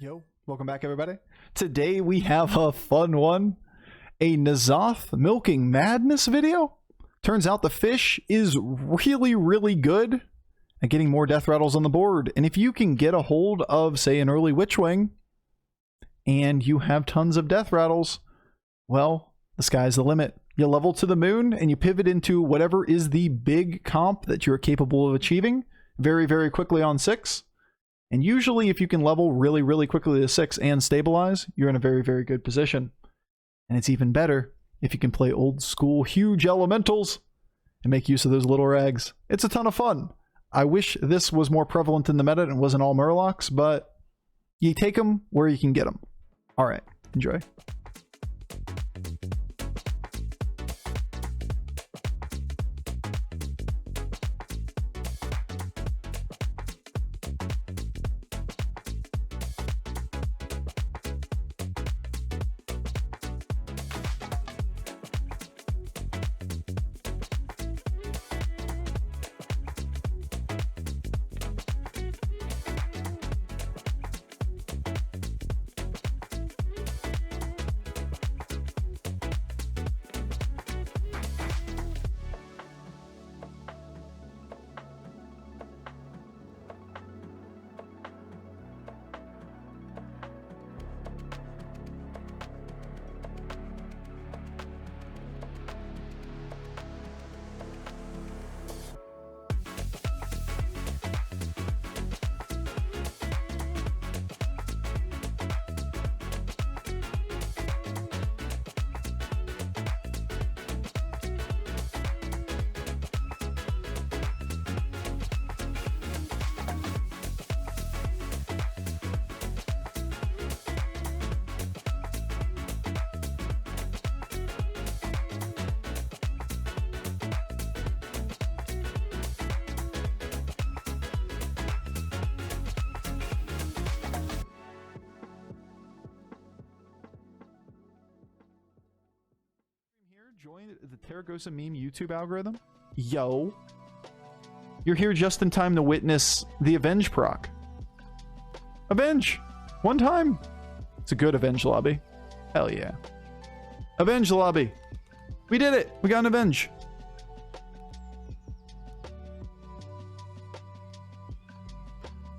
Yo, welcome back everybody. Today we have a fun one. A N'Zoth milking madness video. Turns out the fish is really good at getting more death rattles on the board. And if you can get a hold of, say, an early Witchwing, and you have tons of death rattles, well, the sky's the limit. You level to the moon and you pivot into whatever is the big comp that you're capable of achieving very quickly on 6. And usually if you can level really quickly to 6 and stabilize, you're in a very good position. And it's even better if you can play old school huge elementals and make use of those little rags. It's a ton of fun. I wish this was more prevalent in the meta and wasn't all Murlocs, but you take them where you can get them. Alright, enjoy. Join the Terragosa meme YouTube algorithm? Yo. You're here just in time to witness the Avenge proc. Avenge! One time! It's a good Avenge lobby. Hell yeah. Avenge lobby! We did it! We got an Avenge!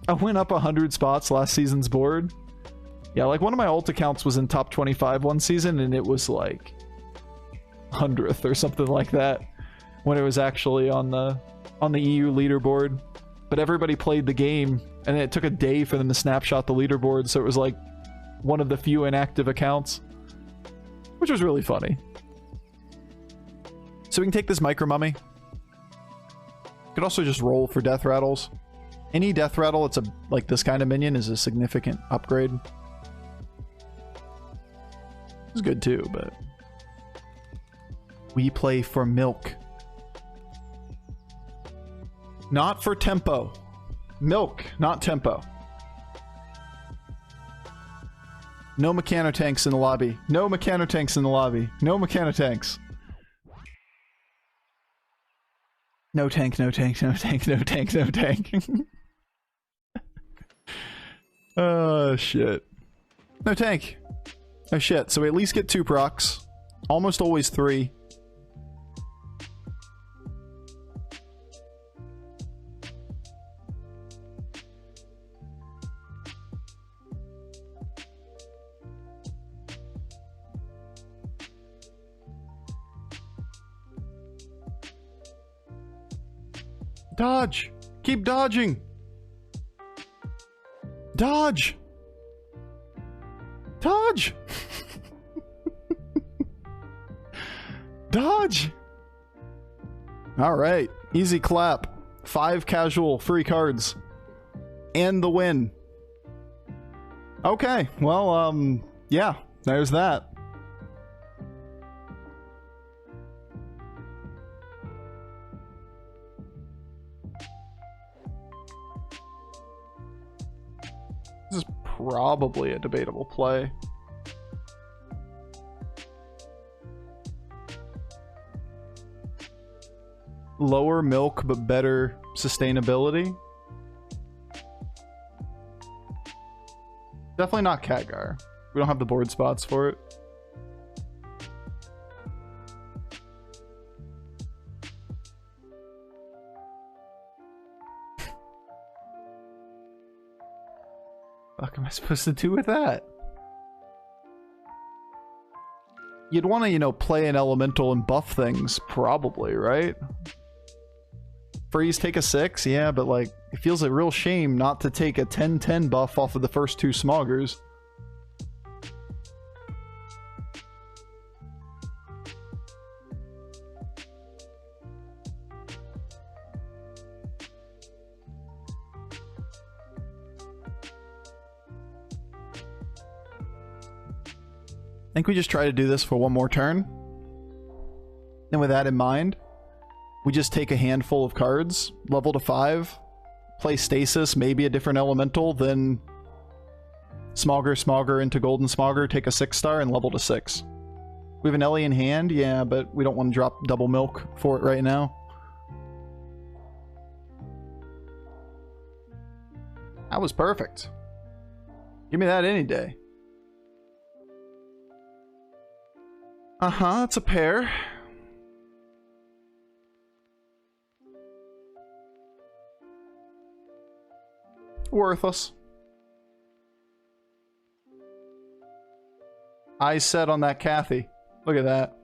I went up 100 spots last season's board. Yeah, like one of my alt accounts was in top 25 one season and it was like 100th or something like that when it was actually on the EU leaderboard. But everybody played the game and it took a day for them to snapshot the leaderboard, so it was like one of the few inactive accounts, which was really funny. So we can take this micro mummy. Could also just roll for death rattles. Any death rattle it's like this kind of minion is a significant upgrade. It's good too, but we play for milk. Not for tempo. Milk, not tempo. No mechanotanks in the lobby. No mechanotanks in the lobby. No mechanotanks. No tank, no tank, no tank, no tank, no tank. Oh, shit. No tank. Oh, shit. So we at least get 2 procs. Almost always 3. Dodge! Keep dodging! Dodge! Dodge! Dodge! Alright. Easy clap. 5 casual free cards. And the win. Okay. Well, yeah. There's that. This is probably a debatable play. Lower milk, but better sustainability. Definitely not Khadgar. We don't have the board spots for it. What am I supposed to do with that? You'd want to, you know, play an elemental and buff things, probably, right? Freeze, take a 6, yeah, but like, it feels a real shame not to take a 10-10 buff off of the first 2 Smoggers. I think we just try to do this for one more turn. And with that in mind, we just take a handful of cards, level to 5, play Stasis, maybe a different elemental, then Smogger into Golden Smogger, take a 6-star, and level to 6. We have an Ellie in hand, yeah, but we don't want to drop double milk for it right now. That was perfect. Give me that any day. Uh-huh, it's a pair. Worthless. Eyes set on that Kathy. Look at that.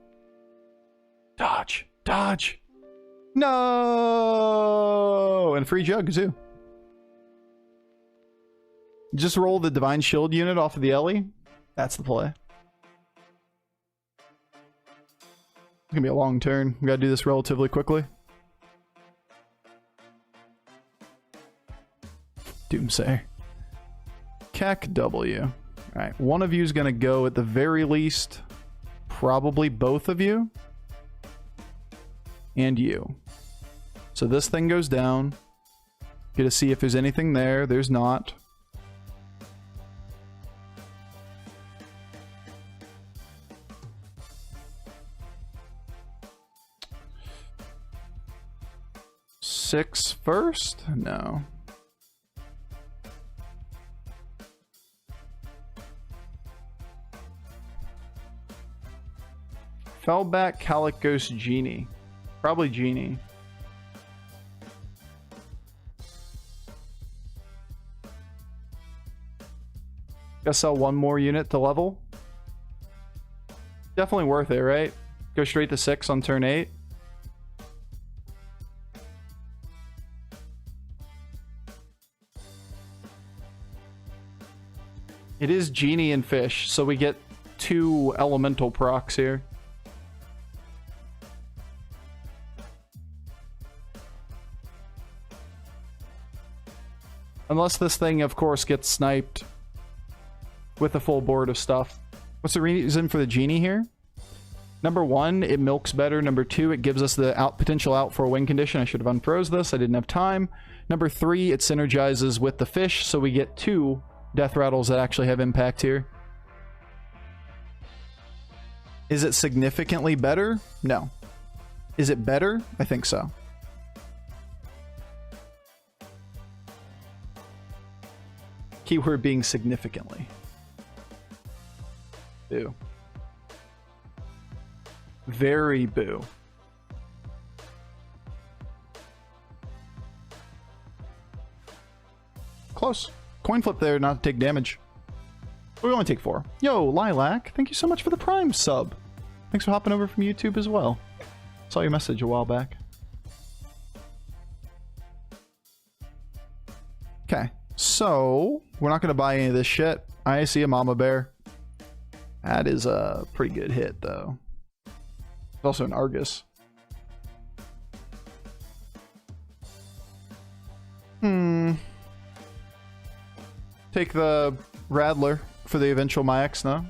Dodge. Dodge. No! And free jug, too. Just roll the Divine Shield unit off of the Ellie. That's the play. It's gonna be a long turn. We gotta do this relatively quickly. Doomsayer. Kek W. Alright, one of you is gonna go at the very least. Probably both of you. And you. So this thing goes down. Get to see if there's anything there. There's not. Six first? No. Fellback, Calicos, Genie. Probably Genie. Gotta sell one more unit to level. Definitely worth it, right? Go straight to 6 on turn 8. It is Genie and Fish, so we get 2 elemental procs here. Unless this thing, of course, gets sniped with a full board of stuff. What's the reason for the Genie here? Number 1, it milks better. Number 2, it gives us the potential out for a win condition. I should have unfroze this. I didn't have time. Number 3, it synergizes with the Fish, so we get 2 deathrattles that actually have impact here. Is it significantly better? No. Is it better? I think so. Keyword being significantly. Boo. Very boo. Close. Coin flip there, not to take damage. We only take 4. Yo, Lilac, thank you so much for the Prime sub. Thanks for hopping over from YouTube as well. Saw your message a while back. Okay, so we're not going to buy any of this shit. I see a Mama Bear. That is a pretty good hit, though. There's also an Argus. Take the Rattler for the eventual Max, no?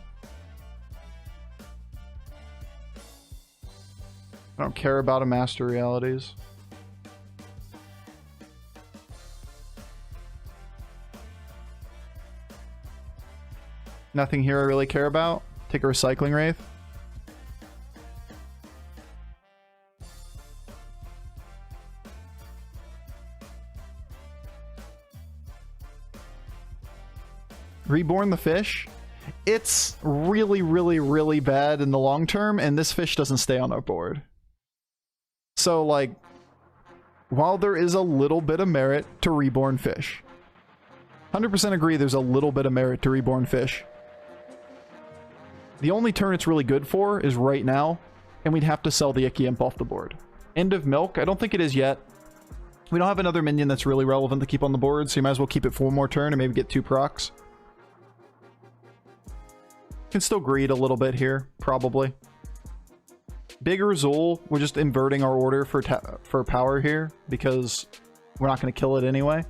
I don't care about a Master Realities. Nothing here I really care about. Take a Recycling Wraith. Reborn the fish. It's really, really, really bad in the long term, and this fish doesn't stay on our board. So, like, while there is a little bit of merit to reborn fish, 100% agree there's a little bit of merit to reborn fish. The only turn it's really good for is right now, and we'd have to sell the Icky Imp off the board. End of Milk? I don't think it is yet. We don't have another minion that's really relevant to keep on the board, so you might as well keep it for one more turn and maybe get 2 procs. Can still greed a little bit here, probably. Big Razul, we're just inverting our order for power here, because we're not going to kill it anyway.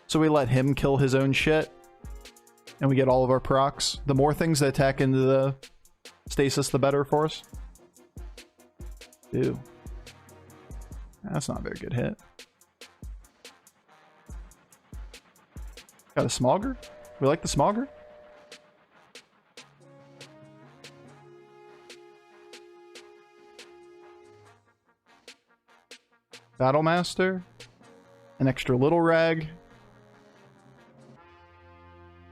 So we let him kill his own shit, and we get all of our procs. The more things that attack into the stasis, the better for us. Ew. That's not a very good hit. Got a Smogger? We like the Smogger? Battlemaster? An extra little rag?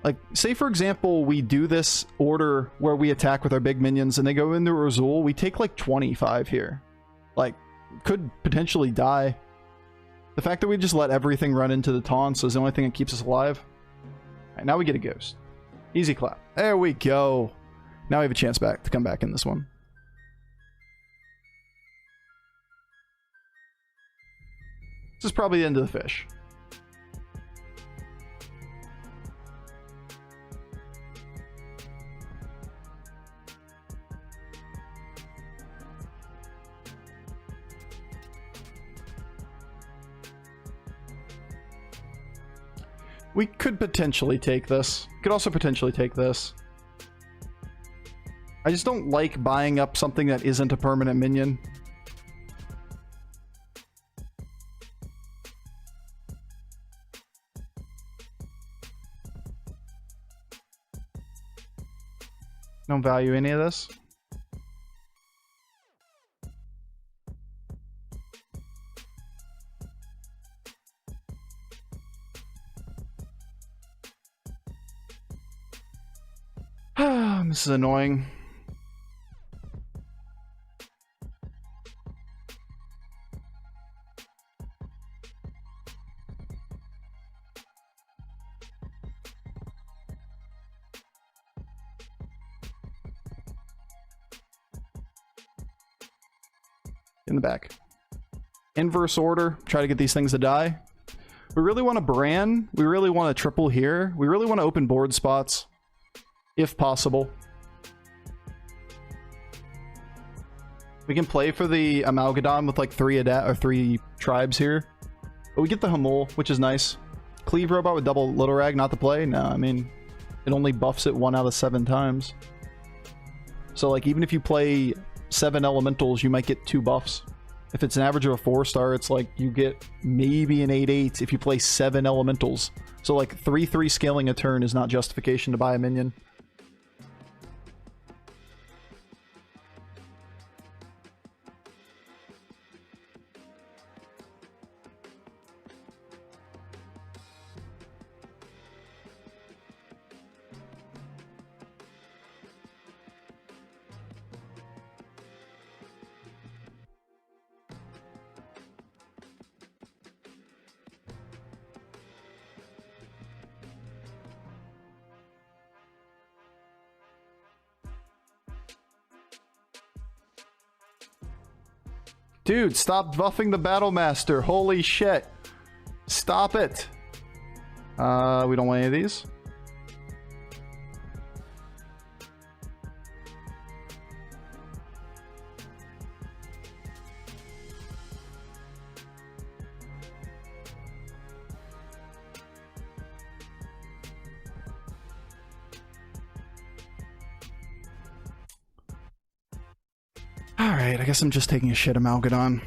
Like, say for example, we do this order where we attack with our big minions and they go into Razul, we take like 25 here. Like, could potentially die. The fact that we just let everything run into the taunts is the only thing that keeps us alive. Alright, now we get a ghost. Easy clap. There we go. Now we have a chance to come back in this one. This is probably the end of the fish. We could potentially take this. Could also potentially take this. I just don't like buying up something that isn't a permanent minion. Don't value any of this. This is annoying. In the back. Inverse order. Try to get these things to die. We really want to Bran. We really want to triple here. We really want to open board spots. If possible. We can play for the Amalgadon with like 3 tribes here. But we get the Hamul, which is nice. Cleave Robot with double Little Rag, not to play? No, I mean, it only buffs it 1 out of 7 times. So like, even if you play 7 elementals, you might get 2 buffs. If it's an average of a 4-star, it's like you get maybe an 8/8 if you play 7 elementals. So like 3/3 scaling a turn is not justification to buy a minion. Dude, stop buffing the Battlemaster. Holy shit. Stop it. We don't want any of these. Alright, I guess I'm just taking a shit Amalgadon.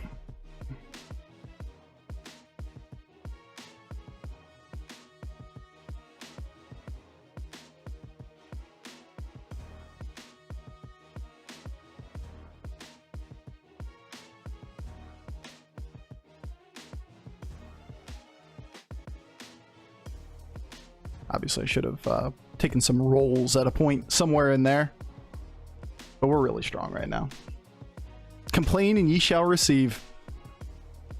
Obviously, I should have taken some rolls at a point somewhere in there. But we're really strong right now. Complain and ye shall receive.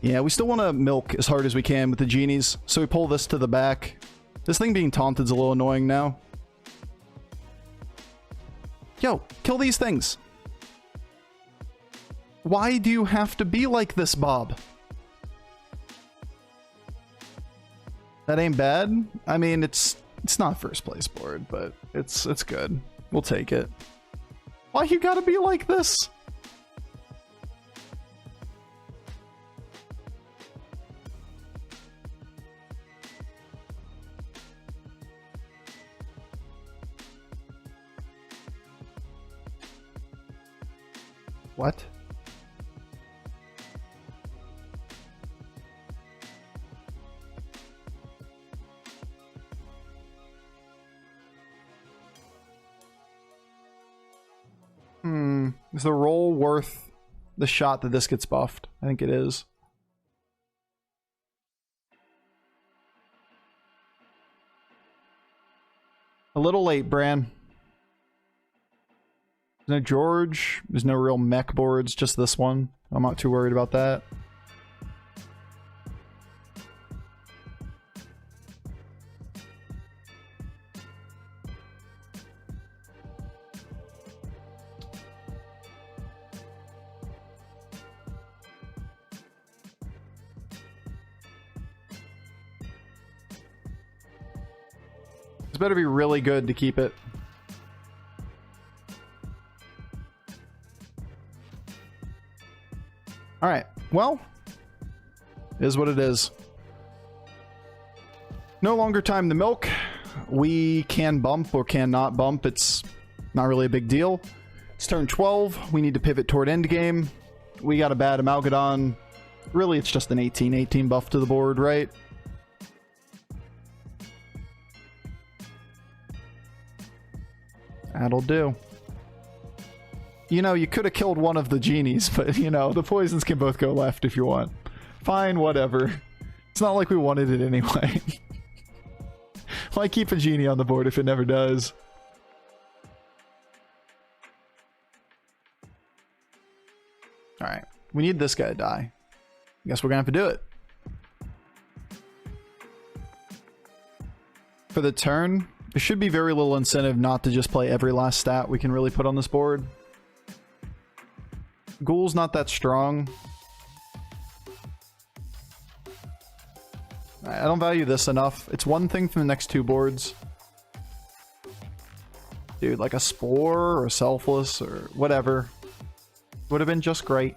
Yeah, we still want to milk as hard as we can with the genies. So we pull this to the back. This thing being taunted is a little annoying now. Yo, kill these things. Why do you have to be like this, Bob? That ain't bad. I mean, it's not first place board, but it's good. We'll take it. Why you gotta be like this? What? Is the roll worth the shot that this gets buffed? I think it is. A little late, Bran. There's no George. There's no real mech boards, just this one. I'm not too worried about that. This better be really good to keep it. Alright, well, it is what it is. No longer time to milk. We can bump or cannot bump. It's not really a big deal. It's turn 12. We need to pivot toward endgame. We got a bad Amalgadon. Really, it's just an 18/18 buff to the board, right? That'll do. You know, you could have killed one of the genies, but, you know, the poisons can both go left if you want. Fine, whatever. It's not like we wanted it anyway. Why keep a genie on the board if it never does? Alright, we need this guy to die. I guess we're gonna have to do it. For the turn, there should be very little incentive not to just play every last stat we can really put on this board. Ghoul's not that strong. I don't value this enough. It's one thing from the next two boards. Dude, like a Spore or a Selfless or whatever. Would have been just great.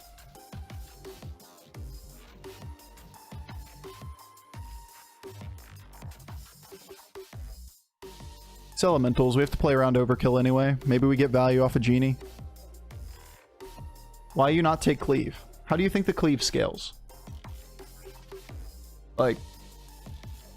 It's elementals. We have to play around overkill anyway. Maybe we get value off a genie. Why you not take cleave? How do you think the cleave scales? Like,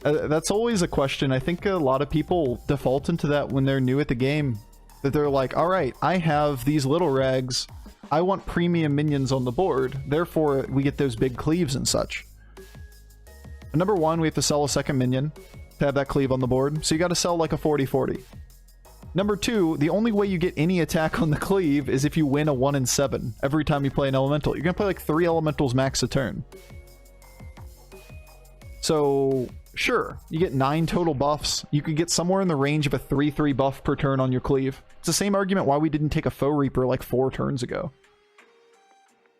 that's always a question. I think a lot of people default into that when they're new at the game. That they're like, alright, I have these little rags. I want premium minions on the board. Therefore, we get those big cleaves and such. But number one, we have to sell a second minion to have that cleave on the board. So you gotta sell like a 40/40. Number two, the only way you get any attack on the cleave is if you win a 1 in 7 every time you play an elemental. You're gonna play like 3 elementals max a turn. So, sure, you get 9 total buffs. You could get somewhere in the range of a 3/3 buff per turn on your cleave. It's the same argument why we didn't take a Foe Reaper like 4 turns ago.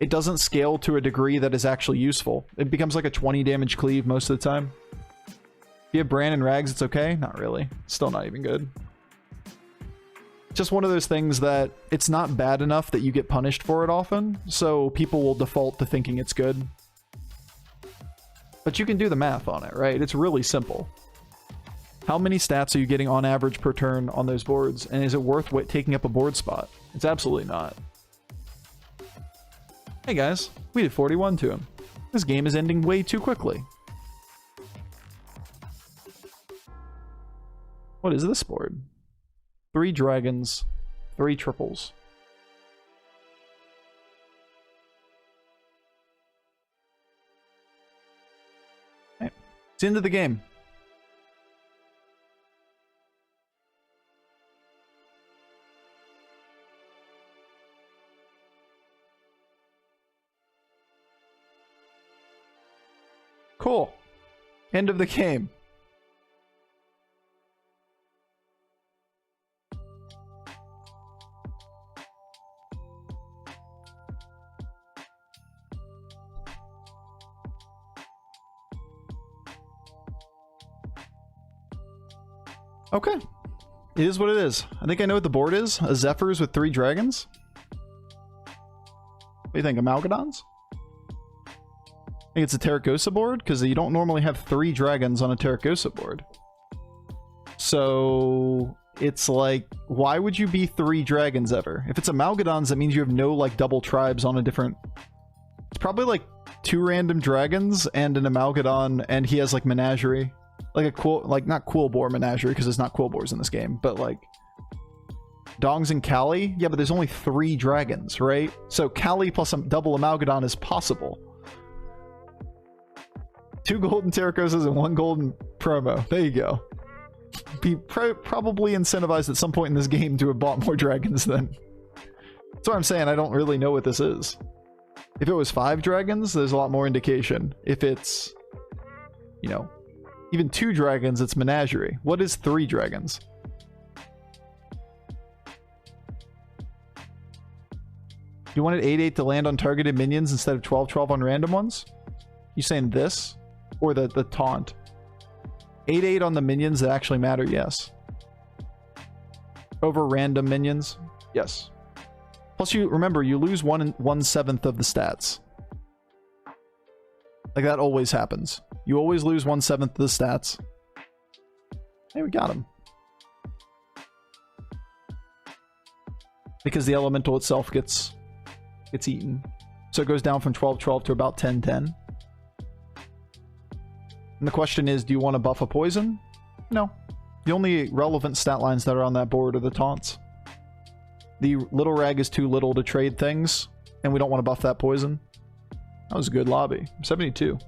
It doesn't scale to a degree that is actually useful. It becomes like a 20 damage cleave most of the time. If you have Bran and Rags, it's okay? Not really. Still not even good. Just one of those things that it's not bad enough that you get punished for it often, so people will default to thinking it's good. But you can do the math on it, right? It's really simple. How many stats are you getting on average per turn on those boards, and is it worth taking up a board spot? It's absolutely not. Hey guys, we did 41 to him. This game is ending way too quickly. What is this board? 3 dragons, 3 triples. Okay. It's the end of the game. Cool. End of the game. Okay. It is what it is. I think I know what the board is. A Zephyrs with 3 dragons. What do you think? Amalgadons? I think it's a Terracosa board, because you don't normally have 3 dragons on a Terracosa board. So it's like, why would you be 3 dragons ever? If it's Amalgadons, that means you have no like double tribes on a different... It's probably like 2 random dragons and an Amalgadon, and he has like Menagerie. Like a cool, like not Cool Boar Menagerie, because there's not Cool Boars in this game, but like Dongs and Kali? Yeah, but there's only 3 dragons, right? So Kali plus a double Amalgadon is possible. 2 golden Terracosas and 1 golden promo. There you go. Be probably incentivized at some point in this game to have bought more dragons then. That's what I'm saying. I don't really know what this is. If it was 5 dragons, there's a lot more indication. If it's, you know, even 2 dragons, it's Menagerie. What is 3 dragons? You wanted 8/8 to land on targeted minions instead of 12/12 on random ones? You saying this? Or the taunt? 8/8 on the minions that actually matter, yes. Over random minions? Yes. Plus, you remember, you lose 1/7 of the stats. Like, that always happens. You always lose 1/7 of the stats. Hey, we got him. Because the elemental itself gets eaten. So it goes down from 12/12 to about 10/10. And the question is, do you want to buff a poison? No. The only relevant stat lines that are on that board are the taunts. The little rag is too little to trade things, and we don't want to buff that poison. That was a good lobby. 72.